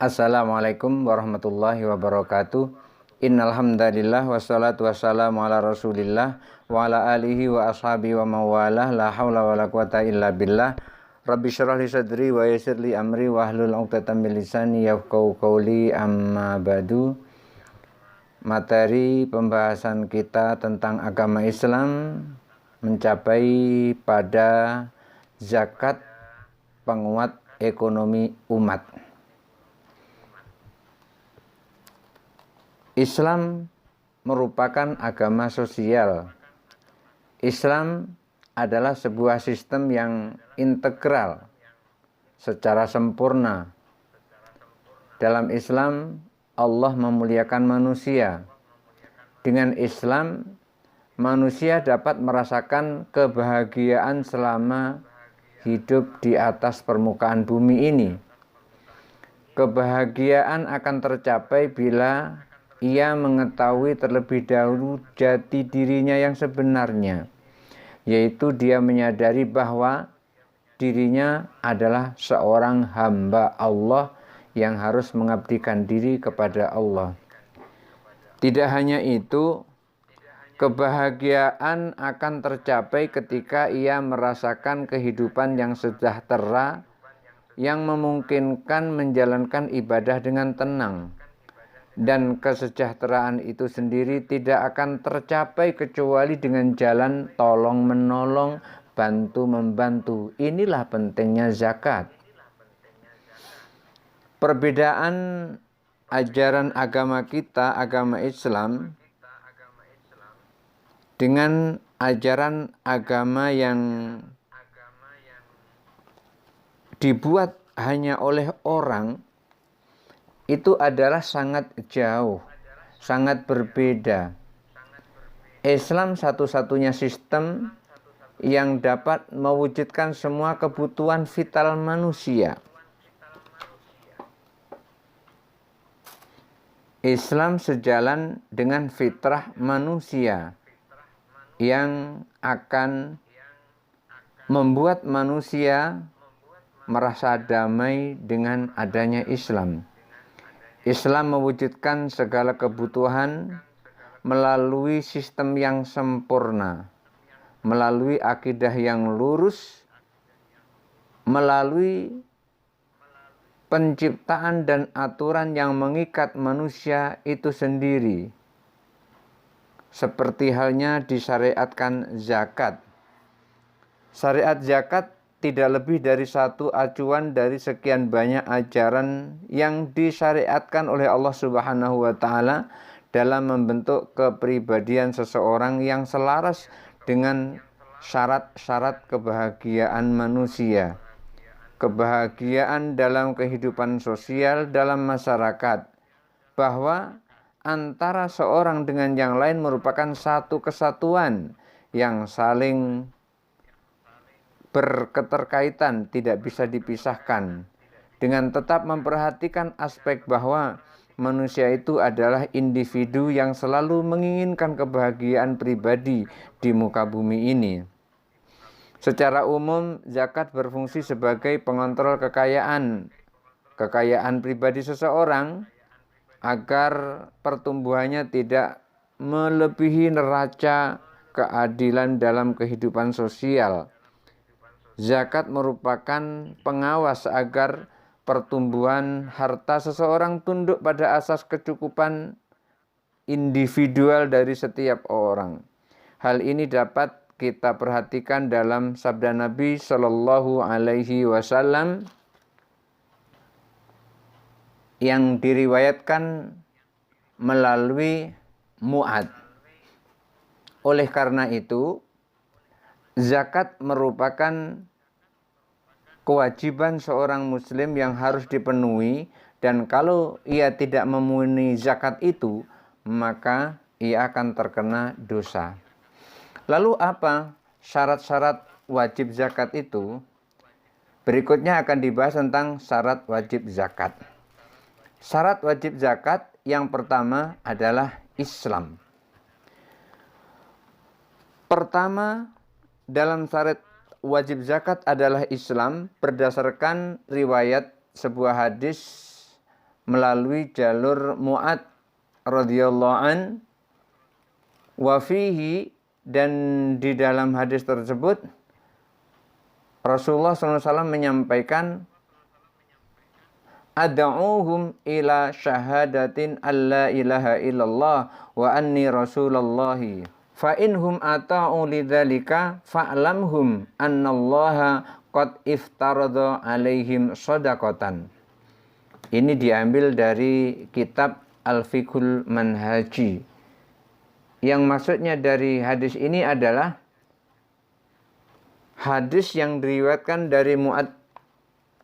Assalamualaikum warahmatullahi wabarakatuh. Innal hamdalillah wassalatu wassalamu ala Rasulillah wa ala alihi wa ashabihi wa mawalah la haula wala quwata illa billah. Rabbi syrah li sadri wa yassir li amri wa hlul 'uqdatam min lisani yafqahu qawli, amma ba'du. Materi pembahasan kita tentang agama Islam mencapai pada zakat penguat ekonomi umat. Islam merupakan agama sosial. Islam adalah sebuah sistem yang integral secara sempurna. Dalam Islam, Allah memuliakan manusia. Dengan Islam, manusia dapat merasakan kebahagiaan selama hidup di atas permukaan bumi ini. Kebahagiaan akan tercapai bila ia mengetahui terlebih dahulu jati dirinya yang sebenarnya, yaitu dia menyadari bahwa dirinya adalah seorang hamba Allah yang harus mengabdikan diri kepada Allah. Tidak hanya itu, kebahagiaan akan tercapai ketika ia merasakan kehidupan yang sejahtera, yang memungkinkan menjalankan ibadah dengan tenang. Dan kesejahteraan itu sendiri tidak akan tercapai kecuali dengan jalan tolong-menolong, bantu-membantu. Inilah pentingnya zakat. Perbedaan ajaran agama kita, agama Islam, dengan ajaran agama yang dibuat hanya oleh orang, itu adalah sangat jauh, sangat berbeda. Islam satu-satunya sistem yang dapat mewujudkan semua kebutuhan vital manusia. Islam sejalan dengan fitrah manusia yang akan membuat manusia merasa damai dengan adanya Islam. Islam mewujudkan segala kebutuhan melalui sistem yang sempurna, melalui akidah yang lurus, melalui penciptaan dan aturan yang mengikat manusia itu sendiri. Seperti halnya disyariatkan zakat. Syariat zakat tidak lebih dari satu acuan dari sekian banyak ajaran yang disyariatkan oleh Allah Subhanahu wa Ta'ala dalam membentuk kepribadian seseorang yang selaras dengan syarat-syarat kebahagiaan manusia, kebahagiaan dalam kehidupan sosial dalam masyarakat, bahwa antara seorang dengan yang lain merupakan satu kesatuan yang saling berketerkaitan, tidak bisa dipisahkan, dengan tetap memperhatikan aspek bahwa manusia itu adalah individu yang selalu menginginkan kebahagiaan pribadi di muka bumi ini. Secara umum, zakat berfungsi sebagai pengontrol kekayaan pribadi seseorang agar pertumbuhannya tidak melebihi neraca keadilan dalam kehidupan sosial. Zakat merupakan pengawas agar pertumbuhan harta seseorang tunduk pada asas kecukupan individual dari setiap orang. Hal ini dapat kita perhatikan dalam sabda Nabi Shallallahu Alaihi Wasallam yang diriwayatkan melalui Mu'ad. Oleh karena itu, zakat merupakan kewajiban seorang muslim yang harus dipenuhi, dan kalau ia tidak memenuhi zakat itu, maka ia akan terkena dosa. Lalu apa syarat-syarat wajib zakat itu? Berikutnya akan dibahas tentang syarat wajib zakat. Syarat wajib zakat yang pertama adalah Islam. Pertama, dalam syarat wajib zakat adalah Islam berdasarkan riwayat sebuah hadis melalui jalur Mu'ad radhiyallahu an, wa fihi, dan di dalam hadis tersebut Rasulullah SAW menyampaikan, ad'uhum ila syahadatin alla ilaha illallah wa anni rasulullahi fa inhum ata'u lidzalika fa'lamhum annallaha qad iftarada alaihim shadaqatan. Ini diambil dari kitab Al-Fiqhul Manhaji. Yang maksudnya dari hadis ini adalah hadis yang diriwayatkan dari Mu'ad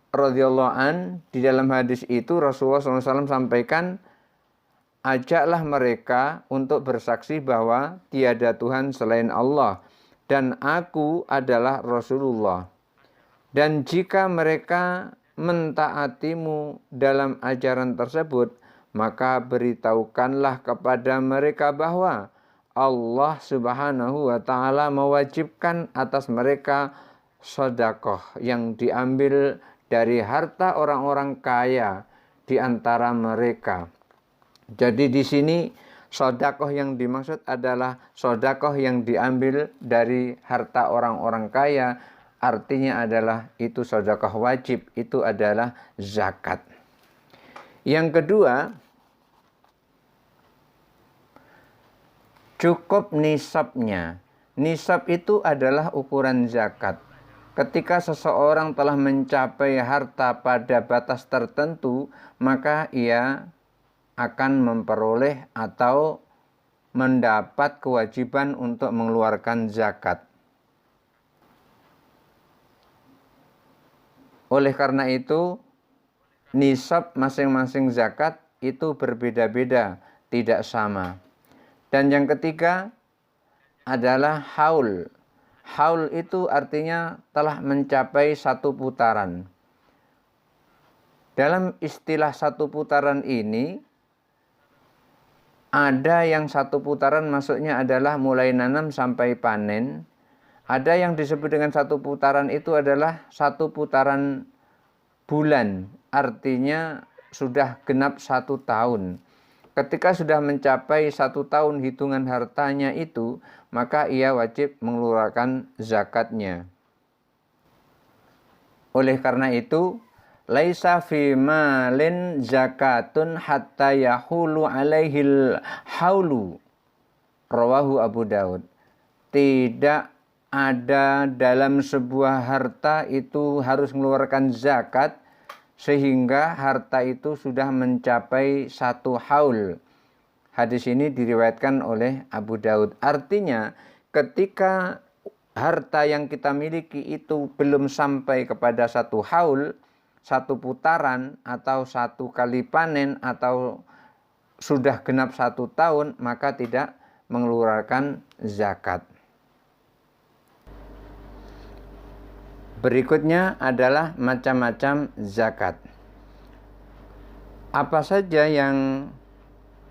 radhiyallahu an. Di dalam hadis itu Rasulullah SAW sampaikan, ajaklah mereka untuk bersaksi bahwa tiada Tuhan selain Allah dan aku adalah Rasulullah. Dan jika mereka mentaatimu dalam ajaran tersebut, maka beritahukanlah kepada mereka bahwa Allah Subhanahu wa ta'ala mewajibkan atas mereka sedekah yang diambil dari harta orang-orang kaya di antara mereka. Jadi di sini sedekah yang dimaksud adalah sedekah yang diambil dari harta orang-orang kaya, artinya adalah itu sedekah wajib, itu adalah zakat. Yang kedua, cukup nisabnya. Nisab itu adalah ukuran zakat. Ketika seseorang telah mencapai harta pada batas tertentu, maka ia akan memperoleh atau mendapat kewajiban untuk mengeluarkan zakat. Oleh karena itu, nisab masing-masing zakat itu berbeda-beda, tidak sama. Dan yang ketiga adalah haul. Haul itu artinya telah mencapai satu putaran. Dalam istilah satu putaran ini, ada yang satu putaran maksudnya adalah mulai nanam sampai panen. Ada yang disebut dengan satu putaran itu adalah satu putaran bulan. Artinya sudah genap 1 tahun. Ketika sudah mencapai 1 tahun hitungan hartanya itu, maka ia wajib mengeluarkan zakatnya. Oleh karena itu, laisa fi malin zakatun hatta yahulu alaihil haulu. Rawahu Abu Daud. Tidak ada dalam sebuah harta itu harus mengeluarkan zakat sehingga harta itu sudah mencapai 1 haul. Hadis ini diriwayatkan oleh Abu Daud. Artinya ketika harta yang kita miliki itu belum sampai kepada 1 haul, 1 putaran atau 1 kali panen atau sudah genap 1 tahun, maka tidak mengeluarkan zakat. Berikutnya adalah macam-macam zakat. Apa saja yang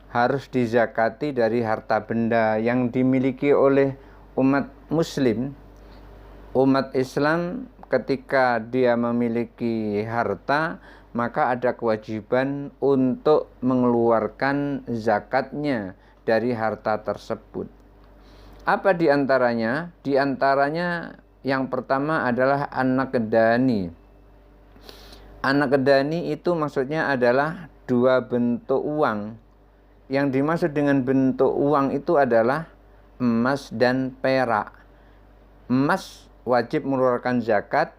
harus dizakati dari harta benda yang dimiliki oleh umat muslim? Umat Islam ketika dia memiliki harta, maka ada kewajiban untuk mengeluarkan zakatnya dari harta tersebut. Apa di antaranya? Di antaranya yang pertama adalah an-naqdani. An-naqdani itu maksudnya adalah 2 bentuk uang. Yang dimaksud dengan bentuk uang itu adalah emas dan perak. Emas wajib mengeluarkan zakat,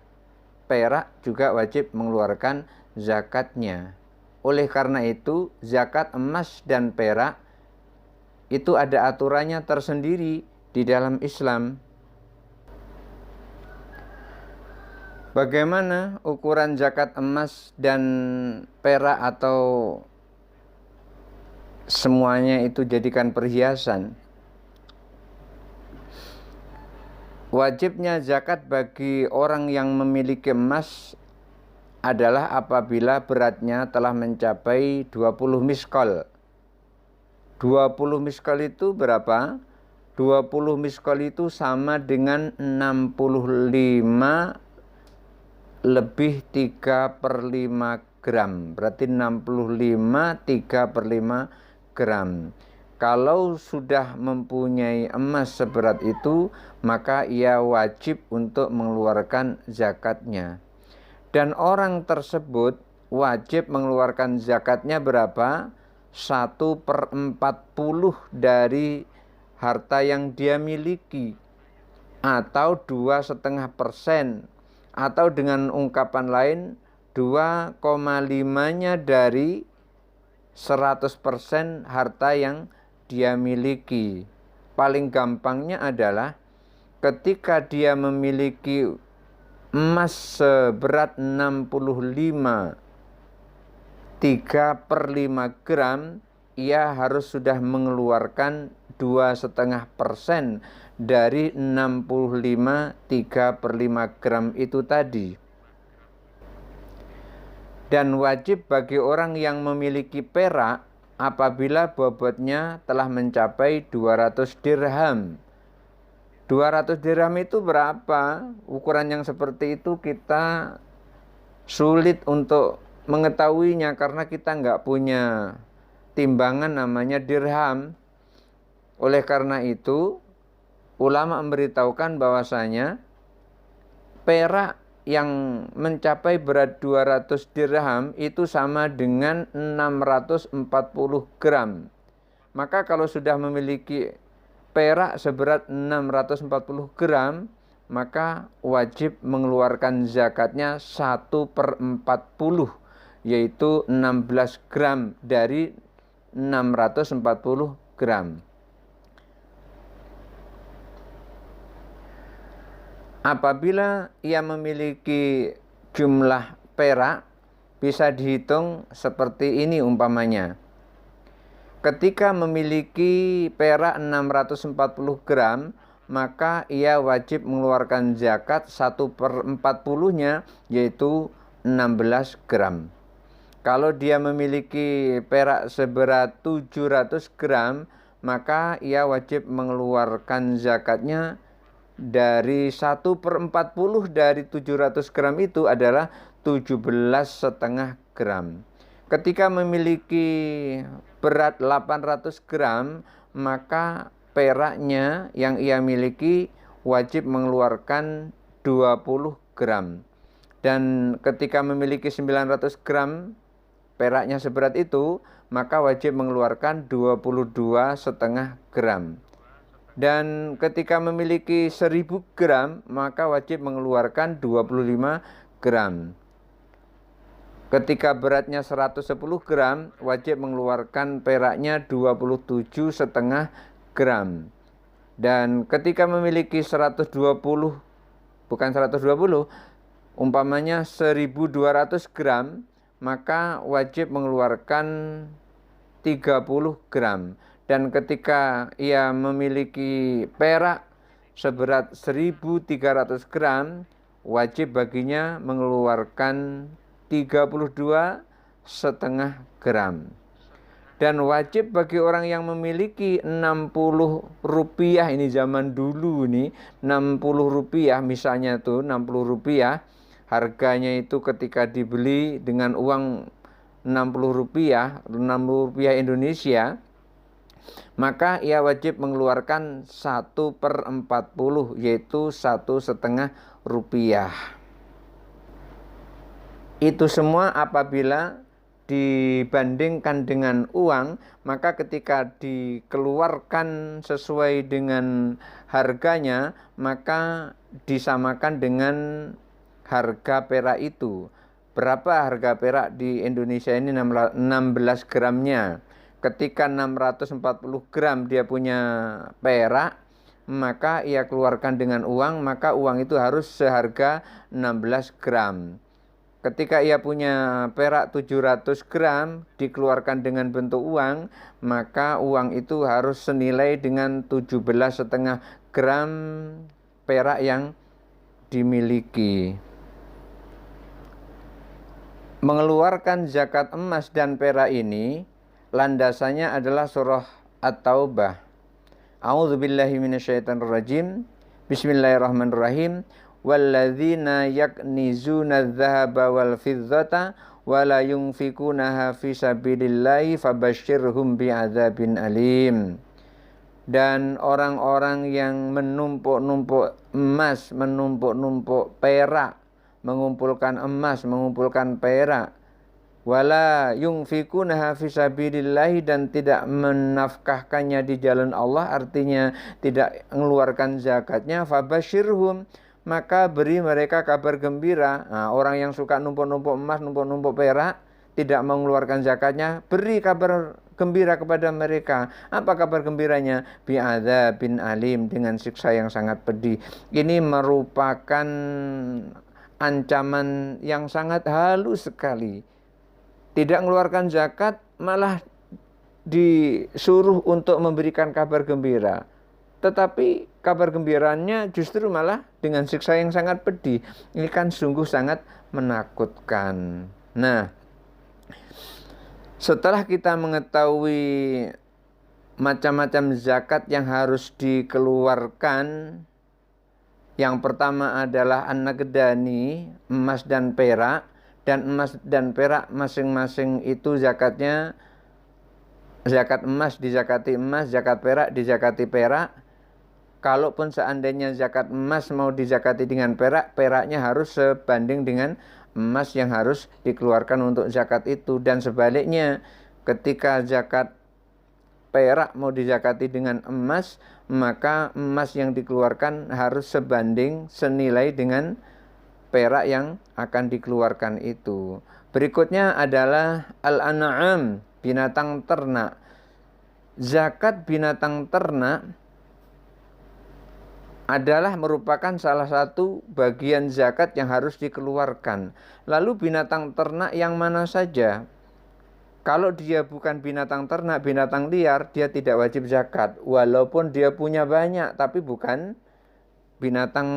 perak juga wajib mengeluarkan zakatnya. Oleh karena itu, zakat emas dan perak itu ada aturannya tersendiri di dalam Islam. Bagaimana ukuran zakat emas dan perak atau semuanya itu jadikan perhiasan? Wajibnya zakat bagi orang yang memiliki emas adalah apabila beratnya telah mencapai 20 miskol. 20 miskol itu berapa? 20 miskol itu sama dengan 65 lebih 3/5 gram. Berarti 65 3/5 gram. Kalau sudah mempunyai emas seberat itu, maka ia wajib untuk mengeluarkan zakatnya. Dan orang tersebut wajib mengeluarkan zakatnya berapa? 1/40 dari harta yang dia miliki, atau 2,5%, atau dengan ungkapan lain 2,5-nya dari 100% harta yang dia miliki. Paling gampangnya adalah ketika dia memiliki emas seberat 65 3/5 gram, ia harus sudah mengeluarkan 2,5% dari 65 3/5 gram itu tadi. Dan wajib bagi orang yang memiliki perak apabila bobotnya telah mencapai 200 dirham. 200 dirham itu berapa? Ukuran yang seperti itu kita sulit untuk mengetahuinya karena kita nggak punya timbangan namanya dirham. Oleh karena itu, ulama memberitahukan bahwasanya perak yang mencapai berat 200 dirham itu sama dengan 640 gram. Maka kalau sudah memiliki perak seberat 640 gram, maka wajib mengeluarkan zakatnya 1/40, yaitu 16 gram dari 640 gram. Apabila ia memiliki jumlah perak, bisa dihitung seperti ini umpamanya. Ketika memiliki perak 640 gram, maka ia wajib mengeluarkan zakat 1/40-nya, yaitu 16 gram. Kalau dia memiliki perak seberat 700 gram, maka ia wajib mengeluarkan zakatnya dari 1/40 dari 700 gram itu adalah 17,5 gram. Ketika memiliki berat 800 gram, maka peraknya yang ia miliki wajib mengeluarkan 20 gram. Dan ketika memiliki 900 gram peraknya seberat itu, maka wajib mengeluarkan 22,5 gram. Dan ketika memiliki 1000 gram, maka wajib mengeluarkan 25 gram. Ketika beratnya 110 gram, wajib mengeluarkan peraknya 27,5 gram. Dan ketika memiliki 120, bukan 120, umpamanya 1200 gram, maka wajib mengeluarkan 30 gram. Dan ketika ia memiliki perak seberat 1300 gram, wajib baginya mengeluarkan 32,5 gram. Dan wajib bagi orang yang memiliki 60 rupiah, ini zaman dulu nih, 60 rupiah misalnya tuh 60 rupiah, harganya itu ketika dibeli dengan uang 60 rupiah Indonesia, maka ia wajib mengeluarkan 1/40, yaitu 1,5 rupiah. Itu semua apabila dibandingkan dengan uang, maka ketika dikeluarkan sesuai dengan harganya, maka disamakan dengan harga perak itu. Berapa harga perak di Indonesia ini? 16 gramnya. Ketika 640 gram dia punya perak, maka ia keluarkan dengan uang, maka uang itu harus seharga 16 gram. Ketika ia punya perak 700 gram dikeluarkan dengan bentuk uang, maka uang itu harus senilai dengan 17,5 gram perak yang dimiliki. Mengeluarkan zakat emas dan perak ini landasannya adalah surah At-Taubah. A'udzubillahi minasyaitonirrajim. Bismillahirrahmanirrahim. walladzina yaknizuna adz-dzahaba wal fiddata wa la yunfikunaha fi sabilillahi fabashshirhum bi'adzabin alim. Dan orang-orang yang menumpuk-numpuk emas, menumpuk-numpuk perak, mengumpulkan emas, mengumpulkan perak, wala yunfikunaha fi sabilillahi, dan tidak menafkahkannya di jalan Allah, artinya tidak mengeluarkan zakatnya, fabashshirhum, maka beri mereka kabar gembira. Nah, orang yang suka numpuk-numpuk emas, numpuk-numpuk perak, tidak mengeluarkan zakatnya, beri kabar gembira kepada mereka. Apa kabar gembiranya? Bi'adzabin alim, dengan siksa yang sangat pedih. Ini merupakan ancaman yang sangat halus sekali. Tidak mengeluarkan zakat malah disuruh untuk memberikan kabar gembira. Tetapi kabar gembiranya justru malah dengan siksa yang sangat pedih. Ini kan sungguh sangat menakutkan. Nah, setelah kita mengetahui macam-macam zakat yang harus dikeluarkan, yang pertama adalah an-naqdani, emas dan perak, dan emas dan perak masing-masing itu zakatnya, zakat emas dizakati emas, zakat perak dizakati perak. Kalaupun seandainya zakat emas mau dizakati dengan perak, peraknya harus sebanding dengan emas yang harus dikeluarkan untuk zakat itu. Dan sebaliknya, ketika zakat perak mau dizakati dengan emas, maka emas yang dikeluarkan harus sebanding, senilai dengan perak yang akan dikeluarkan itu. Berikutnya adalah al-an'am, binatang ternak. Zakat binatang ternak adalah merupakan salah satu bagian zakat yang harus dikeluarkan. Lalu binatang ternak yang mana saja? Kalau dia bukan binatang ternak, binatang liar, dia tidak wajib zakat. Walaupun dia punya banyak, tapi bukan binatang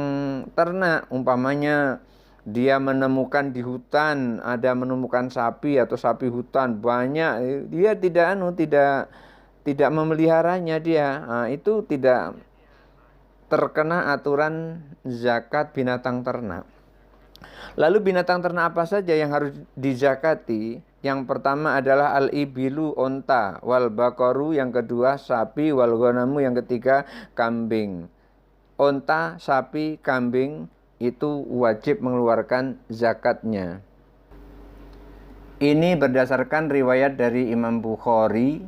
ternak. Umpamanya dia menemukan di hutan, ada menemukan sapi atau sapi hutan banyak, dia tidak memeliharanya dia. Nah, itu tidak terkena aturan zakat binatang ternak. Lalu binatang ternak apa saja yang harus dizakati? Yang pertama adalah al-ibilu, onta, wal baqaru, yang kedua sapi, wal ghanamu, yang ketiga kambing. Onta, sapi, kambing itu wajib mengeluarkan zakatnya. Ini berdasarkan riwayat dari Imam Bukhari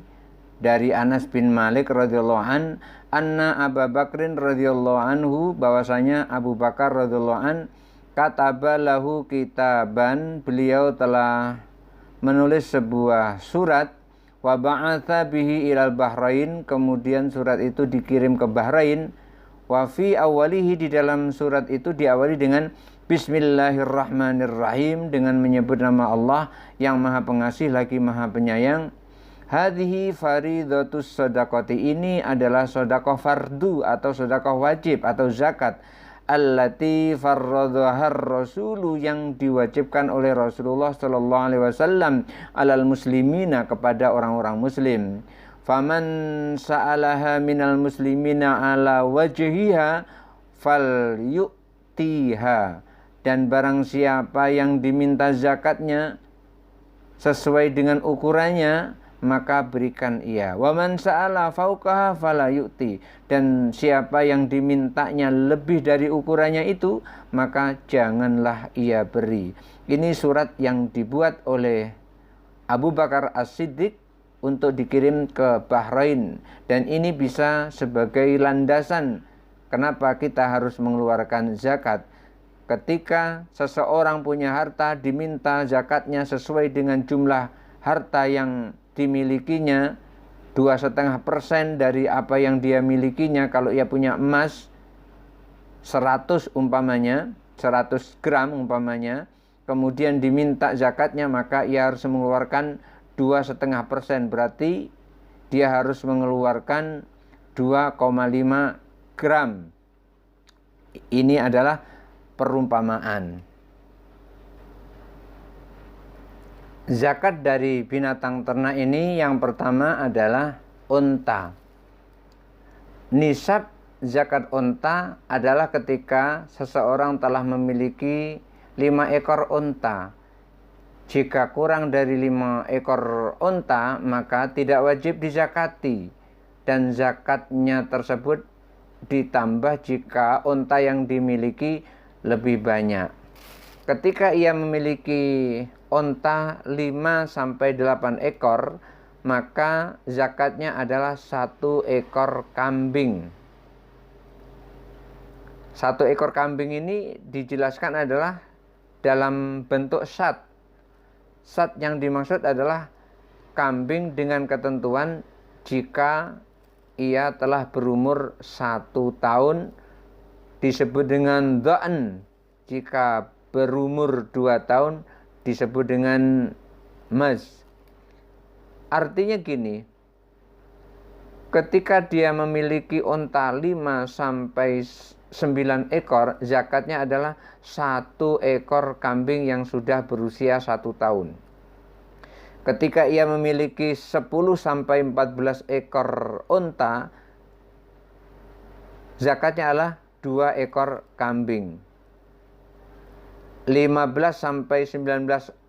dari Anas bin Malik radhiyallahu an, anna Abu Bakrin radhiyallahu anhu, bahwasanya Abu Bakar radhiyallahu an kataba lahu kitaban, beliau telah menulis sebuah surat, wa ba'atha bihi ilal Bahrain, kemudian surat itu dikirim ke Bahrain. Wa fi awalihi, di dalam surat itu diawali dengan Bismillahirrahmanirrahim, dengan menyebut nama Allah yang Maha Pengasih lagi Maha Penyayang. Hadhihi faridatus sadaqati, ini adalah sedekah fardu atau sedekah wajib atau zakat, allati farradhahar rasulu, yang diwajibkan oleh Rasulullah sallallahu alaihi wasallam alal muslimina, kepada orang-orang muslim. Faman sa'alaha minal muslimina ala wajhiha falyu'tiha, dan barang siapa yang diminta zakatnya sesuai dengan ukurannya, maka berikan ia. Wa man sa'ala fauqaha fala yu'ti, dan siapa yang dimintanya lebih dari ukurannya itu, maka janganlah ia beri. Ini surat yang dibuat oleh Abu Bakar As-Siddiq untuk dikirim ke Bahrain, dan ini bisa sebagai landasan kenapa kita harus mengeluarkan zakat. Ketika seseorang punya harta, diminta zakatnya sesuai dengan jumlah harta yang dimilikinya, 2,5% dari apa yang dia milikinya. Kalau ia punya emas 100 umpamanya, 100 gram umpamanya, kemudian diminta zakatnya, maka ia harus mengeluarkan 2,5%, berarti dia harus mengeluarkan 2,5 gram. Ini adalah perumpamaan. Zakat dari binatang ternak ini yang pertama adalah unta. Nisab zakat unta adalah ketika seseorang telah memiliki 5 ekor unta. Jika kurang dari 5 ekor unta, maka tidak wajib dizakati. Dan zakatnya tersebut ditambah jika unta yang dimiliki lebih banyak. Ketika ia memiliki unta 5-8 ekor, maka zakatnya adalah 1 ekor kambing. 1 ekor kambing ini dijelaskan adalah dalam bentuk syat. Syat yang dimaksud adalah kambing dengan ketentuan jika ia telah berumur 1 tahun disebut dengan dha'n. Jika berumur 2 tahun disebut dengan maz. Artinya gini, ketika dia memiliki unta 5-9 ekor, zakatnya adalah 1 ekor kambing yang sudah berusia 1 tahun. Ketika ia memiliki 10-14 ekor unta, zakatnya adalah 2 ekor kambing. 15-19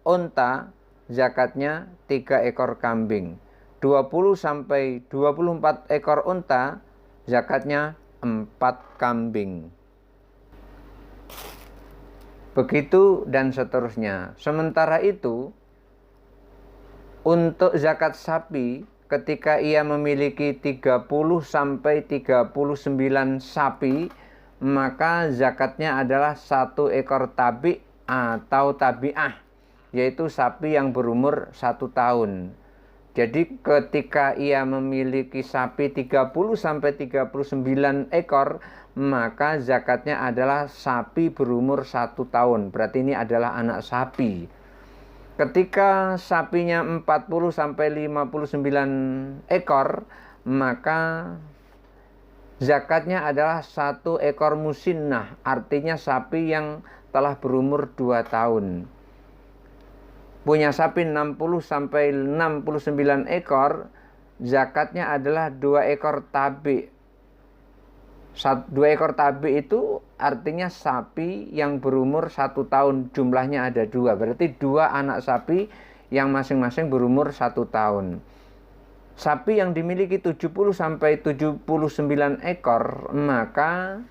unta, zakatnya 3 ekor kambing. 20-24 ekor unta, zakatnya 4 kambing. Begitu dan seterusnya. Sementara itu, untuk zakat sapi, ketika ia memiliki 30-39 sapi, maka zakatnya adalah 1 ekor tabi atau tabi'ah, yaitu sapi yang berumur 1 tahun. Jadi ketika ia memiliki sapi 30-39 ekor, maka zakatnya adalah sapi berumur 1 tahun. Berarti ini adalah anak sapi. Ketika sapinya 40-59 ekor, maka zakatnya adalah 1 ekor musinnah, artinya sapi yang telah berumur 2 tahun. Punya sapi 60-69 ekor, zakatnya adalah 2 ekor tabi. 2 ekor tabi itu artinya sapi yang berumur 1 tahun, jumlahnya ada 2. Berarti 2 anak sapi yang masing-masing berumur 1 tahun. Sapi yang dimiliki 70-79 ekor, maka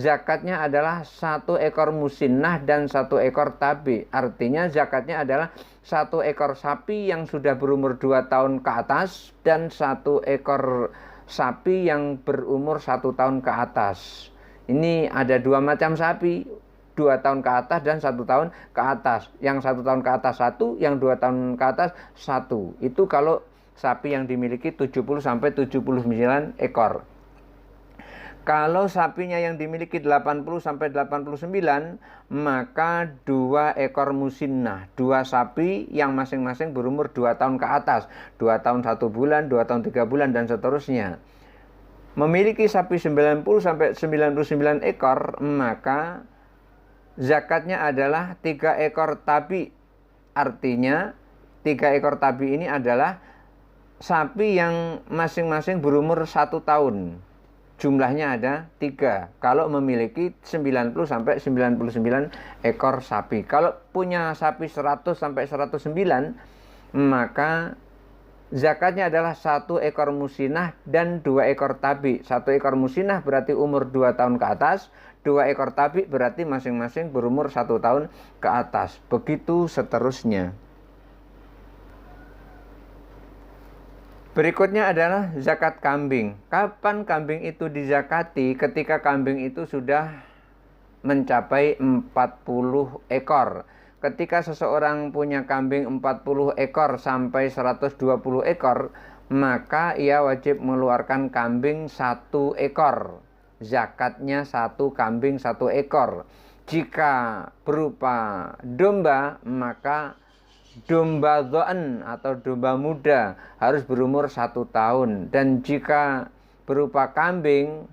zakatnya adalah 1 ekor musinnah dan 1 ekor tabi. Artinya zakatnya adalah 1 ekor sapi yang sudah berumur 2 tahun ke atas dan 1 ekor sapi yang berumur 1 tahun ke atas. Ini ada 2 macam sapi, 2 tahun ke atas dan 1 tahun ke atas. Yang 1 tahun ke atas 1, yang 2 tahun ke atas 1. Itu kalau sapi yang dimiliki 70-79 ekor. Kalau sapinya yang dimiliki 80-89, maka 2 ekor musinnah, 2 sapi yang masing-masing berumur 2 tahun ke atas, 2 tahun 1 bulan, 2 tahun 3 bulan, dan seterusnya. Memiliki sapi 90-99 ekor, maka zakatnya adalah 3 ekor tabi. Artinya 3 ekor tabi ini adalah sapi yang masing-masing berumur 1 tahun. Jumlahnya ada 3 kalau memiliki 90-99 ekor sapi. Kalau punya sapi 100-109, maka zakatnya adalah 1 ekor musinnah dan 2 ekor tabi. 1 ekor musinnah berarti umur 2 tahun ke atas, 2 ekor tabi berarti masing-masing berumur 1 tahun ke atas. Begitu seterusnya. Berikutnya adalah zakat kambing. Kapan kambing itu dizakati? Ketika kambing itu sudah mencapai 40 ekor. Ketika seseorang punya kambing 40 ekor sampai 120 ekor, maka ia wajib mengeluarkan kambing 1 ekor. Zakatnya 1 kambing 1 ekor. Jika berupa domba, maka domba dha'n atau domba muda harus berumur 1 tahun. Dan jika berupa kambing,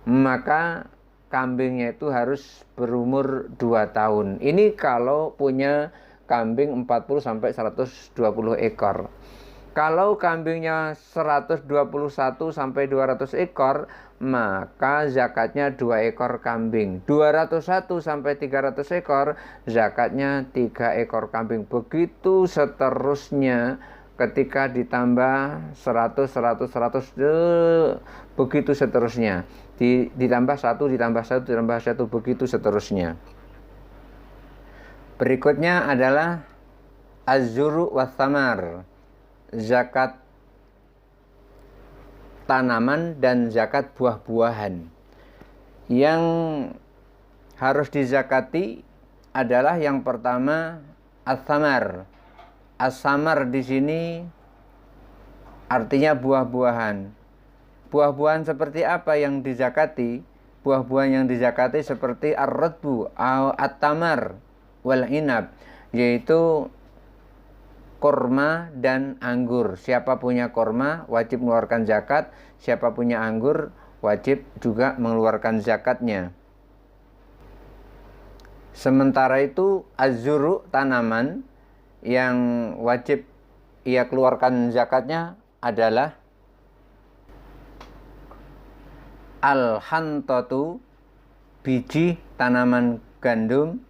maka kambingnya itu harus berumur 2 tahun. Ini kalau punya kambing 40-120 ekor. Kalau kambingnya 121 sampai 200 ekor, maka zakatnya 2 ekor kambing. 201 sampai 300 ekor, zakatnya 3 ekor kambing. Begitu seterusnya, ketika ditambah 100, 100, 100, begitu seterusnya. Ditambah 1, ditambah 1, ditambah 1, begitu seterusnya. Berikutnya adalah az-zuru was-samar, zakat tanaman dan zakat buah-buahan. Yang harus dizakati adalah yang pertama as-samar. As-samar di sini artinya buah-buahan. Buah-buahan seperti apa yang dizakati? Buah-buahan yang dizakati seperti ar-radbu atau at-tamar wal inab, yaitu korma dan anggur. Siapa punya korma wajib mengeluarkan zakat, siapa punya anggur wajib juga mengeluarkan zakatnya. Sementara itu az-zuru tanaman yang wajib ia keluarkan zakatnya adalah al-hantatu, biji tanaman gandum,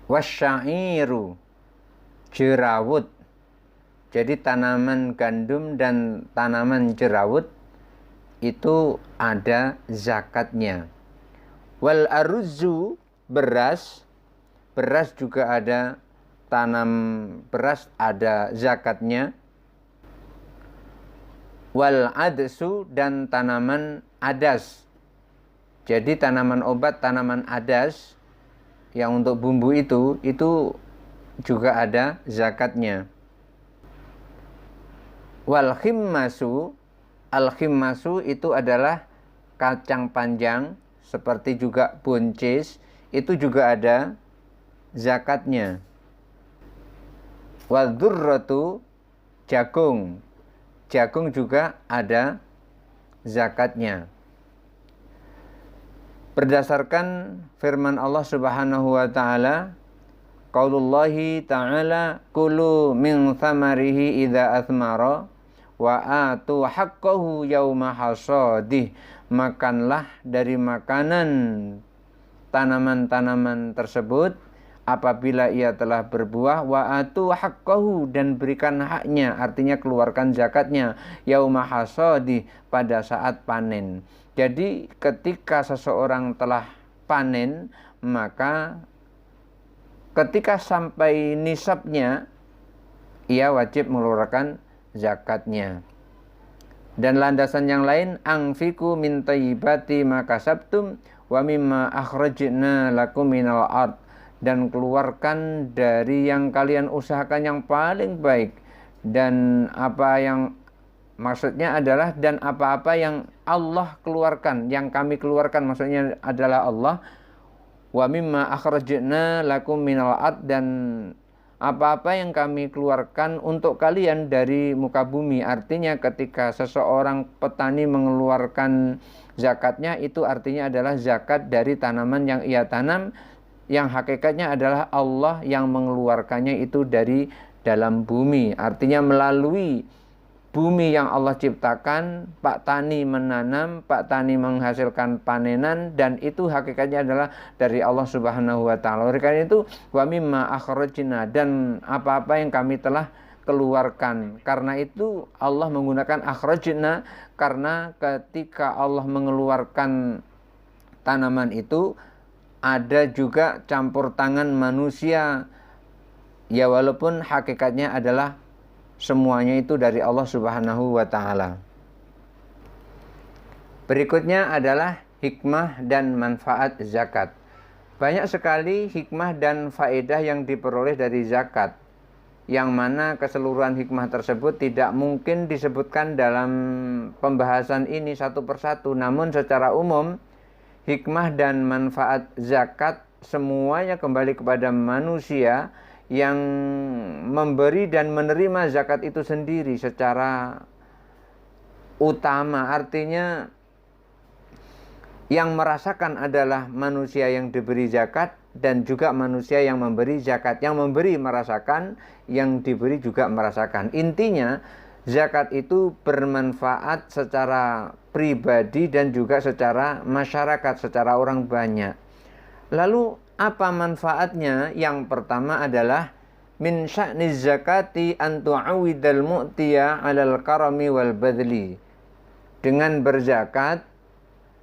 wasyairu, jerawut. Jadi tanaman gandum dan tanaman jerawut itu ada zakatnya. Wal aruzzu, beras. Beras juga ada, tanam beras ada zakatnya. Wal adsu, dan tanaman adas. Jadi tanaman obat, tanaman adas yang untuk bumbu itu juga ada zakatnya. Wal khimmasu, al khimmasu itu adalah kacang panjang, seperti juga buncis, itu juga ada zakatnya. Wal dzurratu, jagung. Jagung juga ada zakatnya. Berdasarkan firman Allah Subhanahu wa taala, qaulullahi ta'ala, kulu min thamarihi idza athmara wa atu haqqahu yauma hasadih. Makanlah dari makanan tanaman-tanaman tersebut apabila ia telah berbuah, wa atu haqqahu, dan berikan haknya, artinya keluarkan zakatnya, yauma hasadi, pada saat panen. Jadi ketika seseorang telah panen, maka ketika sampai nisabnya, ia wajib mengeluarkan zakatnya. Dan landasan yang lain, anfiku min thayyibati ma kasabtum wa mimma akhrajna lakum minal ard, dan keluarkan dari yang kalian usahakan yang paling baik, dan apa yang maksudnya adalah dan apa-apa yang Allah keluarkan, yang kami keluarkan maksudnya adalah Allah. Wa mimma akhrajna lakum minal ard, dan apa-apa yang kami keluarkan untuk kalian dari muka bumi. Artinya ketika seseorang petani mengeluarkan zakatnya, itu artinya adalah zakat dari tanaman yang ia tanam, yang hakikatnya adalah Allah yang mengeluarkannya itu dari dalam bumi. Artinya melalui bumi yang Allah ciptakan, Pak Tani menanam, Pak Tani menghasilkan panenan, dan itu hakikatnya adalah dari Allah Subhanahu wa taala. Oleh karena itu, wa mimma akhrajna, dan apa-apa yang kami telah keluarkan. Karena itu Allah menggunakan akhrajna, karena ketika Allah mengeluarkan tanaman itu ada juga campur tangan manusia. Ya walaupun hakikatnya adalah semuanya itu dari Allah Subhanahu wa taala. Berikutnya adalah hikmah dan manfaat zakat. Banyak sekali hikmah dan faedah yang diperoleh dari zakat, yang mana keseluruhan hikmah tersebut tidak mungkin disebutkan dalam pembahasan ini satu persatu. Namun secara umum, hikmah dan manfaat zakat semuanya kembali kepada manusia yang memberi dan menerima zakat itu sendiri secara utama. Artinya yang merasakan adalah manusia yang diberi zakat, dan juga manusia yang memberi zakat. Yang memberi merasakan, yang diberi juga merasakan. Intinya, zakat itu bermanfaat secara pribadi dan juga secara masyarakat, secara orang banyak. Lalu apa manfaatnya? Yang pertama adalah min sya'ni zakati an tu'awidal mu'tiya 'alal karami wal badli. Dengan berzakat,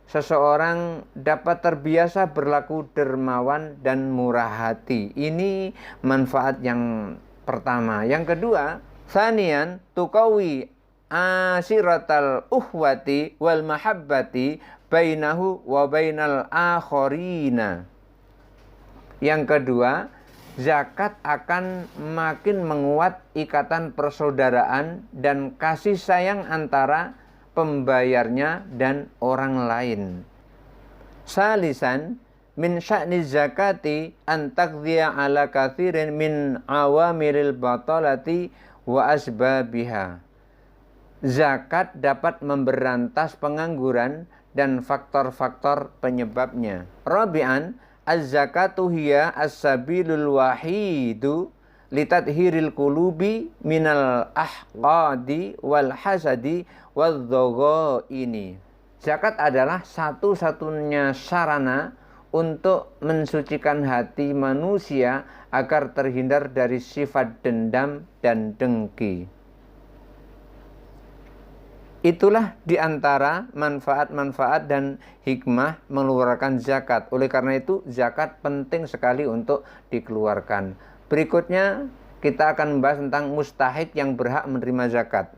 seseorang dapat terbiasa berlaku dermawan dan murah hati. Ini manfaat yang pertama. Yang kedua, tsaniyan tuqawi asiratal uhwati wal mahabbati bainahu wa bainal akharina. Yang kedua, zakat akan makin menguat ikatan persaudaraan dan kasih sayang antara pembayarnya dan orang lain. Salisan min sya'ni zakati an taqdiya ala kathirin min awamiril batalati wa asbabiha. Zakat dapat memberantas pengangguran dan faktor-faktor penyebabnya. Rabi'an, az-zakatu hiya as-sabilul wahidu litadhiril qulubi minal ahqadi wal hasadi wal ini. Zakat adalah satu-satunya sarana untuk mensucikan hati manusia agar terhindar dari sifat dendam dan dengki. Itulah diantara manfaat-manfaat dan hikmah mengeluarkan zakat. Oleh karena itu, zakat penting sekali untuk dikeluarkan. Berikutnya, kita akan membahas tentang mustahik yang berhak menerima zakat.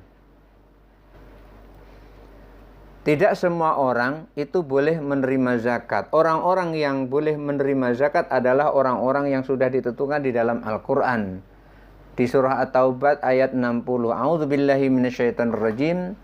Tidak semua orang itu boleh menerima zakat. Orang-orang yang boleh menerima zakat adalah orang-orang yang sudah ditentukan di dalam Al-Quran. Di surah At-Taubah ayat 60. A'udzubillahi minasyaitonirrajim.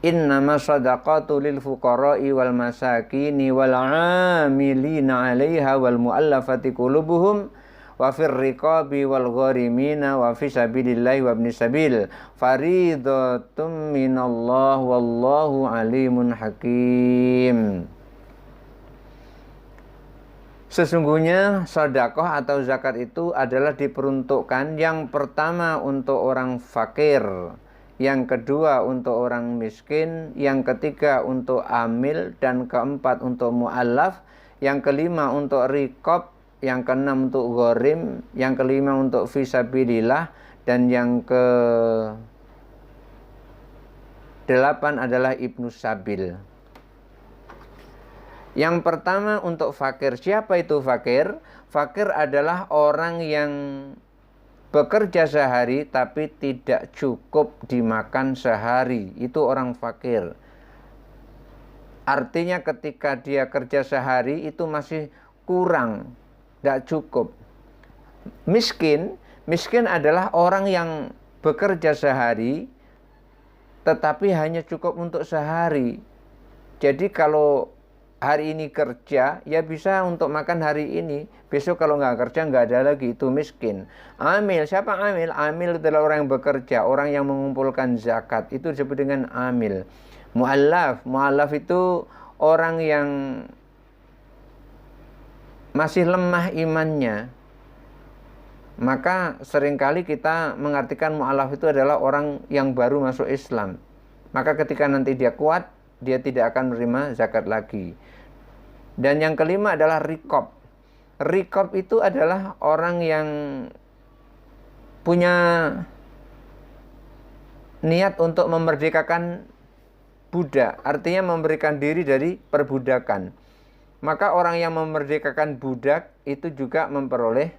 Innama shadaqatu lil fuqara'i wal masakini wal 'amilina 'alaiha wal mu'allafati qulubuhum wa fir riqabi wal gharimina wa fi sabilillahi wa ibnis sabil faridatum minallah wallahu alimun hakim. Sesungguhnya sedekah atau zakat itu adalah diperuntukkan yang pertama untuk orang fakir, yang kedua untuk orang miskin, yang ketiga untuk amil, dan keempat untuk mu'allaf, yang kelima untuk riqab, yang keenam untuk gharim, yang kelima untuk fisabilillah, dan yang ke-8 adalah ibnu sabil. Yang pertama untuk fakir. Siapa itu fakir? Fakir adalah orang yang bekerja sehari tapi tidak cukup dimakan sehari. Itu orang fakir. Artinya ketika dia kerja sehari itu masih kurang, tidak cukup. Miskin adalah orang yang bekerja sehari tetapi hanya cukup untuk sehari. Jadi kalau hari ini kerja, ya bisa untuk makan hari ini. Besok kalau nggak kerja, nggak ada lagi. Itu miskin. Amil, siapa amil? Amil adalah orang yang bekerja, orang yang mengumpulkan zakat. Itu disebut dengan amil. Mu'allaf itu orang yang masih lemah imannya. Maka seringkali kita mengartikan mu'allaf itu adalah orang yang baru masuk Islam. Maka ketika nanti dia kuat, dia tidak akan menerima zakat lagi. Dan yang kelima adalah riqab. Riqab itu adalah orang yang punya niat untuk memerdekakan budak, artinya memberikan diri dari perbudakan. Maka orang yang memerdekakan budak itu juga memperoleh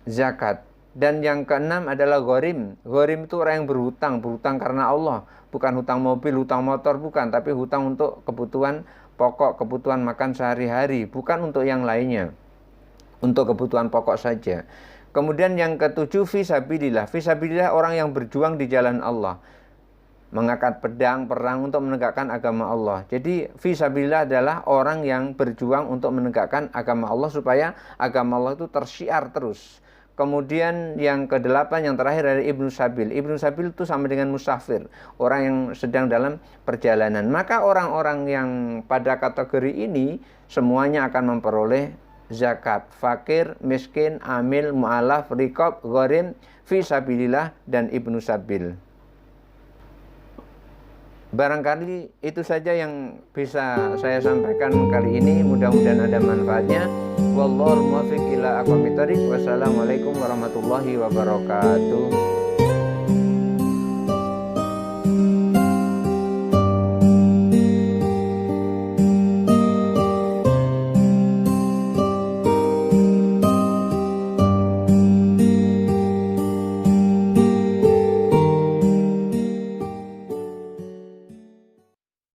zakat. Dan yang keenam adalah gharim. Gharim itu orang yang berhutang karena Allah. Bukan hutang mobil, hutang motor, bukan. Tapi hutang untuk kebutuhan pokok, kebutuhan makan sehari-hari. Bukan untuk yang lainnya. Untuk kebutuhan pokok saja. Kemudian yang ketujuh, fisabilillah. Fisabilillah orang yang berjuang di jalan Allah. Mengangkat pedang, perang untuk menegakkan agama Allah. Jadi fisabilillah adalah orang yang berjuang untuk menegakkan agama Allah supaya agama Allah itu tersyiar terus. Kemudian yang ke-8 yang terakhir dari ibnu sabil. Ibnu sabil itu sama dengan musafir, orang yang sedang dalam perjalanan. Maka orang-orang yang pada kategori ini semuanya akan memperoleh zakat, fakir, miskin, amil, mu'alaf, riqab, gharim, fisabilillah, dan ibnu sabil. Barangkali itu saja yang bisa saya sampaikan kali ini. Mudah-mudahan ada manfaatnya. Wallahul muwaffiq ila aqwamit thoriq. Wassalamualaikum warahmatullahi wabarakatuh.